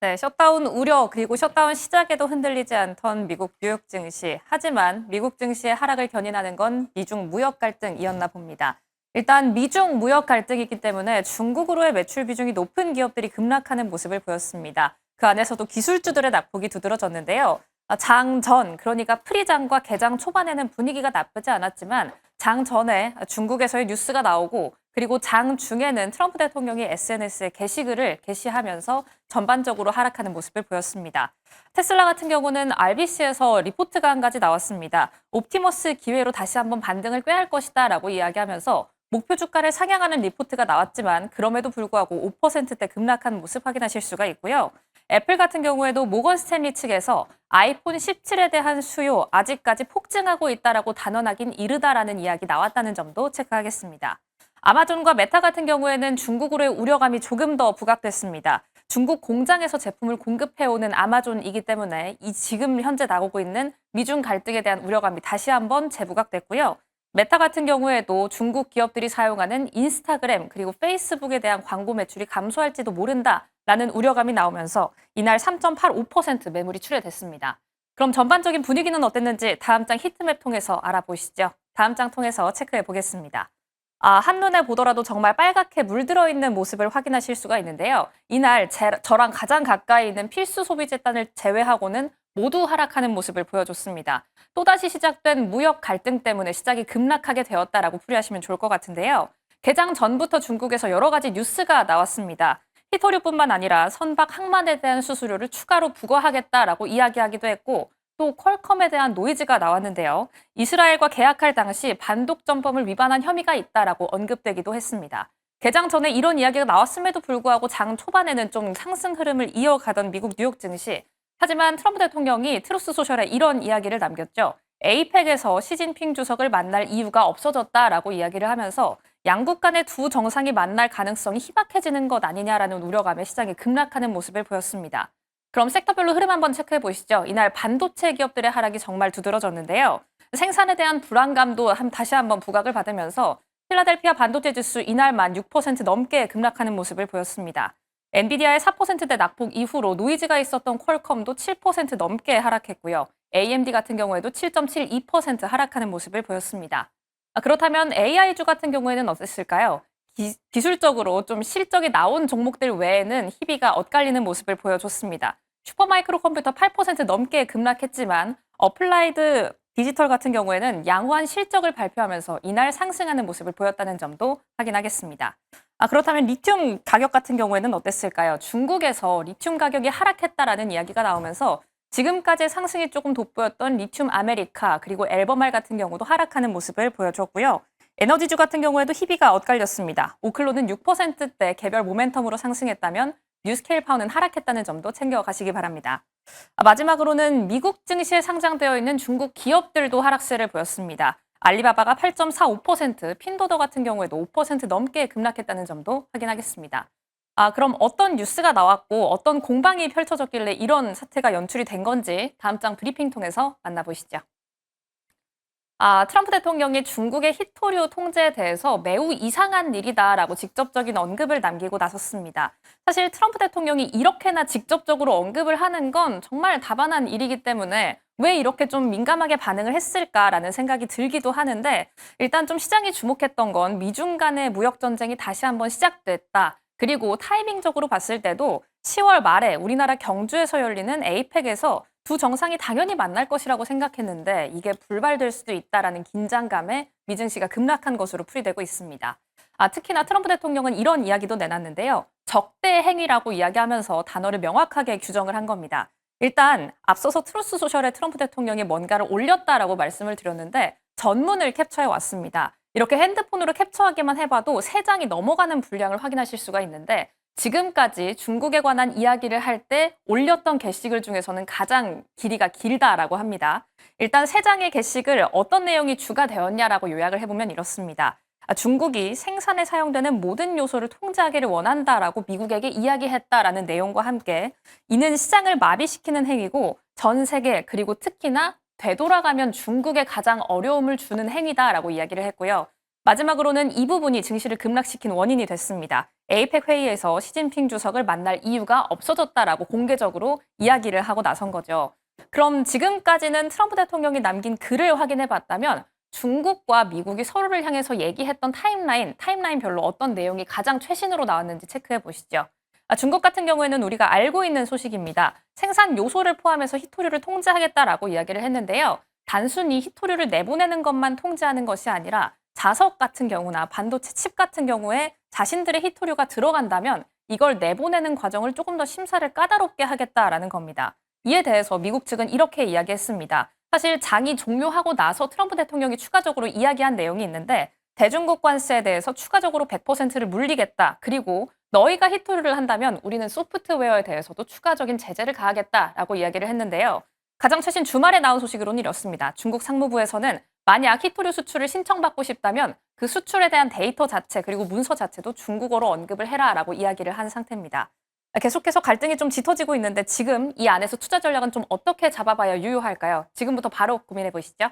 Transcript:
네, 셧다운 우려 그리고 셧다운 시작에도 흔들리지 않던 미국 뉴욕 증시. 하지만 미국 증시의 하락을 견인하는 건 미중 무역 갈등이었나 봅니다. 일단 미중 무역 갈등이기 때문에 중국으로의 매출 비중이 높은 기업들이 급락하는 모습을 보였습니다. 그 안에서도 기술주들의 낙폭이 두드러졌는데요. 장 전, 그러니까 프리장과 개장 초반에는 분위기가 나쁘지 않았지만 장 전에 중국에서의 뉴스가 나오고 그리고 장 중에는 트럼프 대통령이 SNS에 게시글을 게시하면서 전반적으로 하락하는 모습을 보였습니다. 테슬라 같은 경우는 RBC에서 리포트가 한 가지 나왔습니다. 옵티머스 기회로 다시 한번 반등을 꾀할 것이다 라고 이야기하면서 목표 주가를 상향하는 리포트가 나왔지만 그럼에도 불구하고 5%대 급락한 모습 확인하실 수가 있고요. 애플 같은 경우에도 모건 스탠리 측에서 아이폰 17에 대한 수요 아직까지 폭증하고 있다라고 단언하긴 이르다라는 이야기 나왔다는 점도 체크하겠습니다. 아마존과 메타 같은 경우에는 중국으로의 우려감이 조금 더 부각됐습니다. 중국 공장에서 제품을 공급해오는 아마존이기 때문에 이 지금 현재 나오고 있는 미중 갈등에 대한 우려감이 다시 한번 재부각됐고요. 메타 같은 경우에도 중국 기업들이 사용하는 인스타그램 그리고 페이스북에 대한 광고 매출이 감소할지도 모른다라는 우려감이 나오면서 이날 3.85% 매물이 출회됐습니다. 그럼 전반적인 분위기는 어땠는지 다음 장 히트맵 통해서 알아보시죠. 다음 장 통해서 체크해 보겠습니다. 한눈에 보더라도 정말 빨갛게 물들어 있는 모습을 확인하실 수가 있는데요. 이날 저랑 가장 가까이 있는 필수 소비재단을 제외하고는 모두 하락하는 모습을 보여줬습니다. 또다시 시작된 무역 갈등 때문에 시장이 급락하게 되었다라고 풀이하시면 좋을 것 같은데요. 개장 전부터 중국에서 여러 가지 뉴스가 나왔습니다. 히토류뿐만 아니라 선박 항만에 대한 수수료를 추가로 부과하겠다라고 이야기하기도 했고 또 퀄컴에 대한 노이즈가 나왔는데요. 이스라엘과 계약할 당시 반독점범을 위반한 혐의가 있다라고 언급되기도 했습니다. 개장 전에 이런 이야기가 나왔음에도 불구하고 장 초반에는 좀 상승 흐름을 이어가던 미국 뉴욕 증시. 하지만 트럼프 대통령이 트루스 소셜에 이런 이야기를 남겼죠. 에이펙에서 시진핑 주석을 만날 이유가 없어졌다라고 이야기를 하면서 양국 간의 두 정상이 만날 가능성이 희박해지는 것 아니냐라는 우려감에 시장이 급락하는 모습을 보였습니다. 그럼 섹터별로 흐름 한번 체크해 보시죠. 이날 반도체 기업들의 하락이 정말 두드러졌는데요. 생산에 대한 불안감도 다시 한번 부각을 받으면서 필라델피아 반도체 지수 이날만 6% 넘게 급락하는 모습을 보였습니다. 엔비디아의 4%대 낙폭 이후로 노이즈가 있었던 퀄컴도 7% 넘게 하락했고요. AMD 같은 경우에도 7.72% 하락하는 모습을 보였습니다. 그렇다면 AI주 같은 경우에는 어땠을까요? 기술적으로 좀 실적이 나온 종목들 외에는 희비가 엇갈리는 모습을 보여줬습니다. 슈퍼마이크로 컴퓨터 8% 넘게 급락했지만 어플라이드 디지털 같은 경우에는 양호한 실적을 발표하면서 이날 상승하는 모습을 보였다는 점도 확인하겠습니다. 그렇다면 리튬 가격 같은 경우에는 어땠을까요? 중국에서 리튬 가격이 하락했다라는 이야기가 나오면서 지금까지 상승이 조금 돋보였던 리튬 아메리카 그리고 앨범알 같은 경우도 하락하는 모습을 보여줬고요. 에너지주 같은 경우에도 희비가 엇갈렸습니다. 오클로는 6%대 개별 모멘텀으로 상승했다면 뉴스케일 파워는 하락했다는 점도 챙겨가시기 바랍니다. 마지막으로는 미국 증시에 상장되어 있는 중국 기업들도 하락세를 보였습니다. 알리바바가 8.45%, 핀도더 같은 경우에도 5% 넘게 급락했다는 점도 확인하겠습니다. 그럼 어떤 뉴스가 나왔고 어떤 공방이 펼쳐졌길래 이런 사태가 연출이 된 건지 다음 장 브리핑 통해서 만나보시죠. 트럼프 대통령이 중국의 히토류 통제에 대해서 매우 이상한 일이다라고 직접적인 언급을 남기고 나섰습니다. 사실 트럼프 대통령이 이렇게나 직접적으로 언급을 하는 건 정말 다반한 일이기 때문에 왜 이렇게 좀 민감하게 반응을 했을까라는 생각이 들기도 하는데 일단 좀 시장이 주목했던 건 미중 간의 무역 전쟁이 다시 한번 시작됐다. 그리고 타이밍적으로 봤을 때도 10월 말에 우리나라 경주에서 열리는 에이펙에서 두 정상이 당연히 만날 것이라고 생각했는데 이게 불발될 수도 있다라는 긴장감에 미증시가 급락한 것으로 풀이되고 있습니다. 특히나 트럼프 대통령은 이런 이야기도 내놨는데요. 적대 행위라고 이야기하면서 단어를 명확하게 규정을 한 겁니다. 일단 앞서서 트루스 소셜에 트럼프 대통령이 뭔가를 올렸다라고 말씀을 드렸는데 전문을 캡처해 왔습니다. 이렇게 핸드폰으로 캡처하기만 해봐도 3장이 넘어가는 분량을 확인하실 수가 있는데 지금까지 중국에 관한 이야기를 할 때 올렸던 게시글 중에서는 가장 길이가 길다라고 합니다. 일단 3장의 게시글 어떤 내용이 주가 되었냐라고 요약을 해보면 이렇습니다. 중국이 생산에 사용되는 모든 요소를 통제하기를 원한다라고 미국에게 이야기했다라는 내용과 함께 이는 시장을 마비시키는 행위고 전 세계 그리고 특히나 되돌아가면 중국에 가장 어려움을 주는 행위다라고 이야기를 했고요. 마지막으로는 이 부분이 증시를 급락시킨 원인이 됐습니다. 에이펙 회의에서 시진핑 주석을 만날 이유가 없어졌다라고 공개적으로 이야기를 하고 나선 거죠. 그럼 지금까지는 트럼프 대통령이 남긴 글을 확인해 봤다면 중국과 미국이 서로를 향해서 얘기했던 타임라인별로 어떤 내용이 가장 최신으로 나왔는지 체크해 보시죠. 중국 같은 경우에는 우리가 알고 있는 소식입니다. 생산 요소를 포함해서 희토류를 통제하겠다라고 이야기를 했는데요. 단순히 희토류를 내보내는 것만 통제하는 것이 아니라 자석 같은 경우나 반도체 칩 같은 경우에 자신들의 희토류가 들어간다면 이걸 내보내는 과정을 조금 더 심사를 까다롭게 하겠다라는 겁니다. 이에 대해서 미국 측은 이렇게 이야기했습니다. 사실 장이 종료하고 나서 트럼프 대통령이 추가적으로 이야기한 내용이 있는데 대중국 관세에 대해서 추가적으로 100%를 물리겠다. 그리고 너희가 희토류를 한다면 우리는 소프트웨어에 대해서도 추가적인 제재를 가하겠다라고 이야기를 했는데요. 가장 최신 주말에 나온 소식으로는 이렇습니다. 중국 상무부에서는 만약 희토류 수출을 신청받고 싶다면 그 수출에 대한 데이터 자체 그리고 문서 자체도 중국어로 언급을 해라라고 이야기를 한 상태입니다. 계속해서 갈등이 좀 짙어지고 있는데 지금 이 안에서 투자 전략은 좀 어떻게 잡아봐야 유효할까요? 지금부터 바로 고민해 보시죠.